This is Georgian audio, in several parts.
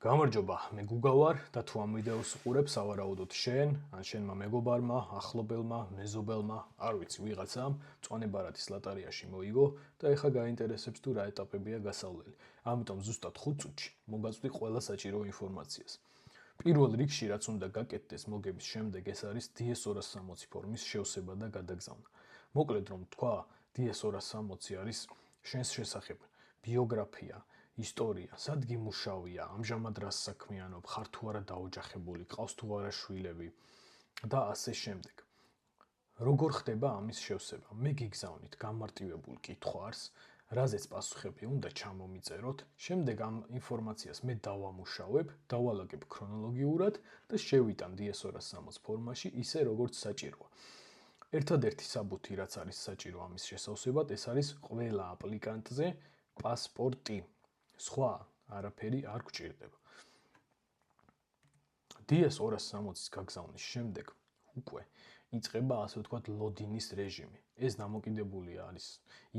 გამარჯობა, მე გუგა ვარ და თუ ამ ვიდეოს უყურებ, სავარაუდოდ შენ, ან შენმა მეგობარმა, ახლობელმა, მეზობელმა, არ ვიცი, ვიღაცამ მწვანე ბარათის ლოტარიაში მოიგო და ეხლა გაინტერესებს თუ რა ეტაპებია გასავლელი. ამიტომ ზუსტად 5 წუთში მოგაწვდი ყველა საჭირო ინფორმაციას. პირველ რიგში, რაც უნდა გაკეთდეს მოგების შემდეგ, ეს არის DS260 ფორმის შევსება და გადაგზავნა. მოკლედ რომ თქვა, DS260 არის შენს შესახებ ბიოგრაფია, ისტორია, სად გიმუშავია, ამჟამად რას საქმიანობ, ხარ თუ არა დაოჯახებული, ყავს თუ არა შვილები და ასე შემდეგ. როგორ ხდება ამის შევსება? მე გიგზავნით გამარტივებულ კითხვას, რაზეც პასუხები უნდა ჩამომიწეროთ, შემდეგ ამ ინფორმაციას მე დავამუშავებ, დავალაგებ ქრონოლოგიურად და შევიტან DS260 ფორმაში ისე როგორც საჭიროა. ერთადერთი საბუთი, რაც არის საჭირო ამის შესავსებად, ეს არის ყველა აპლიკანტზე პასპორტი. სხვა არაფერი არ გვჭირდება. DS260-ის გაგზავნის შემდეგ უკვე იწყება ასე ვთქვათ ლოდინის რეჟიმი. ეს დამოკიდებული არის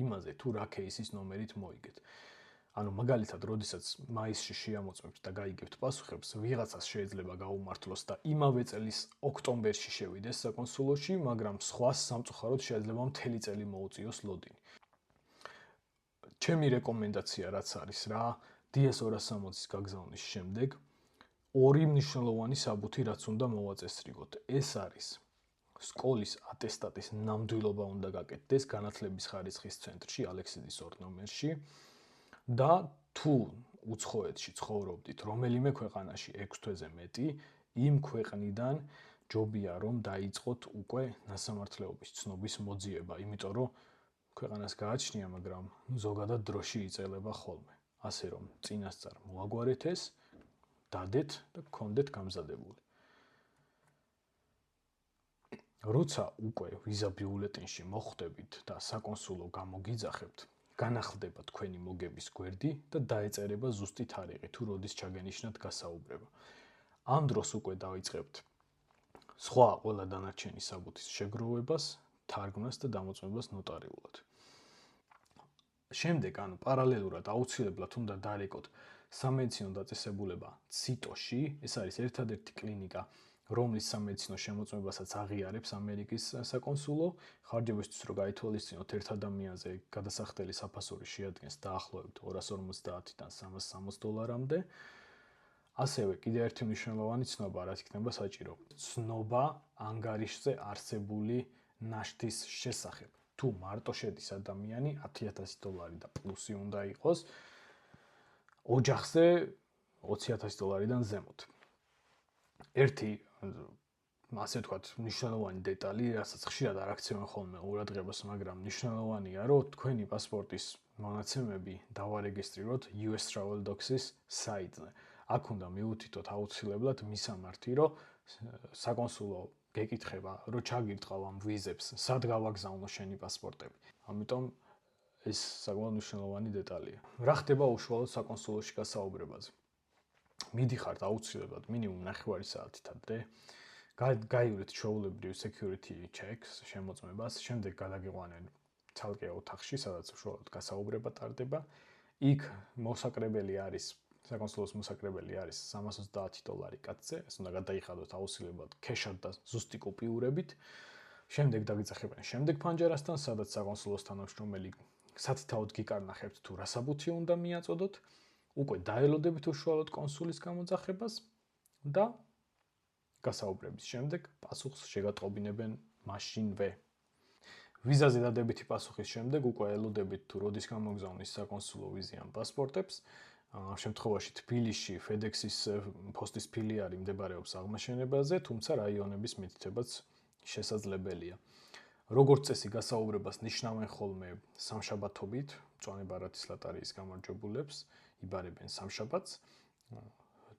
იმაზე, თუ რა кейსის ნომერით მოიგეთ. ანუ მაგალითად, როდესაც მაისში შეამოწმებთ და გაიგებთ პასუხებს, ვიღაცას შეიძლება გაუმართლოს და იმავე წლის ოქტომბერში შევიდეს საკონსულოში, მაგრამ სხვას სამწუხაროდ შეიძლება მთელი წელი მოუწიოს ლოდინი. ჩემი რეკომენდაცია რაც არის რა, DS260-ის გაგზავნის შემდეგ ორი მნიშვნელოვანი საბუთი რაც უნდა მოვაწესრიგოთ. ეს არის სკოლის ატესტატის ნამდვილობა უნდა გაკეთდეს განათლების ხარისხის ცენტრში ალექსიძის 2 ნომერში და თუ უცხოეთში ცხოვრობდით რომელიმე ქვეყანაში 6 თვეზე მეტი, იმ ქვეყნიდან ჯობია რომ დაიწყოთ უკვე ნასამართლეობის ცნობის მოძიება, იმიტომ რომ ქვეყანას გააჩნია, მაგრამ ზოგადად დროში იწელება ხოლმე. ასე რომ წინასწარ მოაგვარეთ ეს, დადეთ და გქონდეთ გამზადებული. როცა უკვე ვიზა ბიულეტენში მოხვდებით და საკონსულო გამოგიძახებთ, განახლდება თქვენი მოგების გვერდი და დაეწერება ზუსტი თარიღი, თუ როდის ჩაგენიშნათ გასაუბრება. ამ დროს უკვე დავიწყებთ სხვა ყველა დანარჩენი საბუთის შეგროვებას, თარგმნას და დამოწმებას ნოტარიულად. შემდეგ, ანუ პარალელურად აუცილებლად უნდა დარეკოთ სამედიცინო დაწესებულება ციტოში, ეს არის ერთადერთი კლინიკა, რომლის სამედიცინო შემოწმებასაც აღიარებს ამერიკის საკონსულო, ხარჯებისთვის რო გაითვალისწინოთ ერთ ადამიანზე გადასახდელი საფასური შეადგენს დაახლოებით $250-დან $300-მდე. ასევე კიდევ ერთი მნიშვნელოვანი ცნობა, რაც იქნება საჭირო. ცნობა ანგარიშზე არსებული ნაშთის შესახებ. თუ მარტო შედის ადამიანი $10,000 და პლუსი უნდა იყოს, ოჯახზე $20,000-დან ზემოთ. ერთი ასე ვთქვათ მნიშვნელოვანი დეტალი, რასაც ხშირად არ აქცევენ ხოლმე ყურადღებას, მაგრამ მნიშვნელოვანია, რომ თქვენი პასპორტის მონაცემები დავარეგისტრიროთ US Travel Docs-ის საიტზე. აქ უნდა მიუთითოთ აუცილებლად მისამართი, რომ საკონსულო გეკითხება, რომ ჩაგირტყავ ამ ვიზებს, სად გავაგზავნო შენი პასპორტები. ამიტომ ეს საკმაოდ მნიშვნელოვანი დეტალია. რა ხდება უშუალოდ საკონსულოში გასაუბრებაზე? მიდიხართ აუცილებლად მინიმუმ 9 საათით ადრე. გაივლეთ ჩვეულებრივ security checks შემოწმებას, შემდეგ გადაგიყვანენ ცალკე ოთახში, სადაც უშუალოდ გასაუბრება ტარდება. იქ მოსაკრებელი არის საკონსულოს მოსაკრებელი არის $330 კაცზე, ეს უნდა გადაიხადოთ აუცილებლად ქეშად და ზუსტი კუპიურებით. შემდეგ დაგიძახებენ შემდეგ ფანჯარასთან, სადაც საკონსულოს თანამშრომელი სათითაოდ გიკარნახებთ თუ რა საბუთი უნდა მიაწოდოთ. უკვე დაელოდებით უშუალოდ კონსულის გამოძახებას და გასაუბრების შემდეგ პასუხს შეგატყობინებენ მაშინვე. ვიზაზე დადებითი პასუხის შემდეგ უკვე ელოდებით თუ როდის გამოგზავნის საკონსულო ვიზი ამ პასპორტებს. ამ შემთხვევაში თბილისში FedEx-ის პოსტის ფილიალი მდებარეობს აღმაშენებაზე, თუმცა რაიონების მითითებაც შესაძლებელია. როგორც წესი გასაუბრებას ნიშნავენ ხოლმე სამშაბათობით, მწვანე ბარათის ლოტარიის გამარჯვებულებს იბარებენ სამშაბათს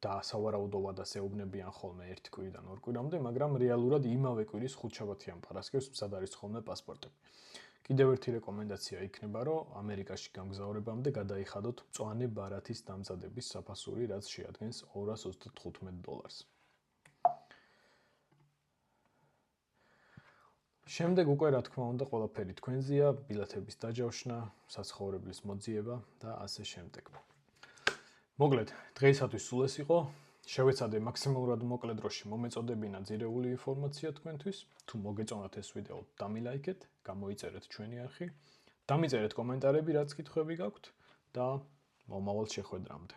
და სავარაუდო ვადას ეუბნებიან ხოლმე 1 კვირიდან 2 კვირამდე, მაგრამ რეალურად იმავე კვირის ხუთშაბათიან პარასკევს მზად არის ხოლმე პასპორტები. კიდევ ერთი რეკომენდაცია იქნება, რომ ამერიკაში გამგზავრებამდე გადაიხადოთ მწვანე ბარათის დამზადების საფასური, რაც შეადგენს $235. შემდეგ უკვე რა თქმა უნდა ყველაფერი თქვენზეა, ბილეთების დაჯავშნა, საცხოვრებლის მოძიება და ასე შემდეგ. მოკლედ, დღეისათვის სულ ეს იყო. შევეცადე მაქსიმალურად მოკლე დროში მომეწოდებინა ძირეული ინფორმაცია თქვენთვის. თუ მოგეწონათ ეს ვიდეო, დამილაიქეთ, გამოიწერეთ ჩვენი არხი, დამიწერეთ კომენტარები, რაც კითხვები გაქვთ და მომავალ შეხვედრამდე.